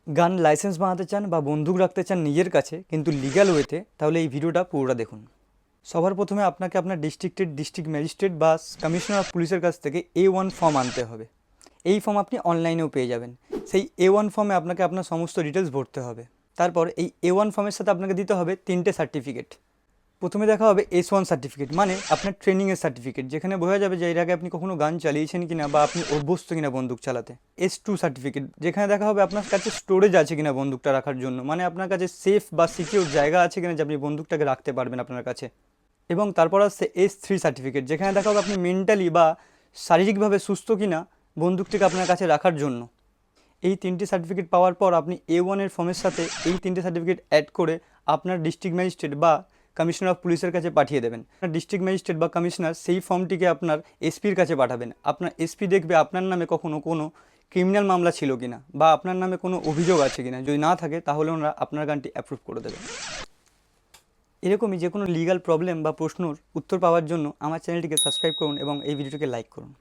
গান লাইসেন্স বানাতে চান বা বন্দুক রাখতে চান নিজের কাছে কিন্তু লিগ্যাল ওয়েতে, তাহলে এই ভিডিওটা পুরোটা দেখুন। সবার প্রথমে আপনাকে আপনার ডিস্ট্রিক্ট ম্যাজিস্ট্রেট বা কমিশনার অফ পুলিশের কাছ থেকে A1 ফর্ম আনতে হবে। এই ফর্ম আপনি অনলাইনেও পেয়ে যাবেন। সেই A1 ফর্মে আপনাকে আপনার সমস্ত ডিটেলস ভরতে হবে। তারপর এই A1 ফর্মের সাথে আপনাকে দিতে হবে 3টে সার্টিফিকেট। প্রথমে দেখা হবে S1 সার্টিফিকেট, মানে আপনার ট্রেনিংয়ের সার্টিফিকেট, যেখানে বোঝা যাবে যে এর আগে আপনি কখনো গান চালিয়েছেন কিনা বা আপনি অভ্যস্ত কিনা বন্দুক চালাতে। S2 সার্টিফিকেট, যেখানে দেখা হবে আপনার কাছে স্টোরেজ আছে কিনা বন্দুকটা রাখার জন্য, মানে আপনার কাছে সেফ বা সিকিউর জায়গা আছে কিনা যে আপনি বন্দুকটাকে রাখতে পারবেন আপনার কাছে। এবং তারপর আসছে S3 সার্টিফিকেট, যেখানে দেখা হবে আপনি মেন্টালি বা শারীরিকভাবে সুস্থ কিনা বন্দুকটিকে আপনার কাছে রাখার জন্য। এই 3টে সার্টিফিকেট পাওয়ার পর আপনি A1 এর ফর্মের সাথে এই 3টে সার্টিফিকেট অ্যাড করে আপনার ডিস্ট্রিক্ট ম্যাজিস্ট্রেট বা কমিশনার অফ পুলিশের কাছে পাঠিয়ে দেবেন। আপনার ডিস্ট্রিক্ট ম্যাজিস্ট্রেট বা কমিশনার সেই ফর্মটিকে আপনার এসপির কাছে পাঠাবেন। আপনার এসপি দেখবে আপনার নামে কখনো কোনো ক্রিমিনাল মামলা ছিল কিনা বা আপনার নামে কোনো অভিযোগ আছে কিনা। যদি না থাকে তাহলে ওনারা আপনার গানটি অ্যাপ্রুভ করে দেবেন। এরকমই যে কোনো লিগ্যাল প্রবলেম বা প্রশ্নর উত্তর পাওয়ার জন্য আমার চ্যানেলটিকে সাবস্ক্রাইব করুন এবং এই ভিডিওটিকে লাইক করুন।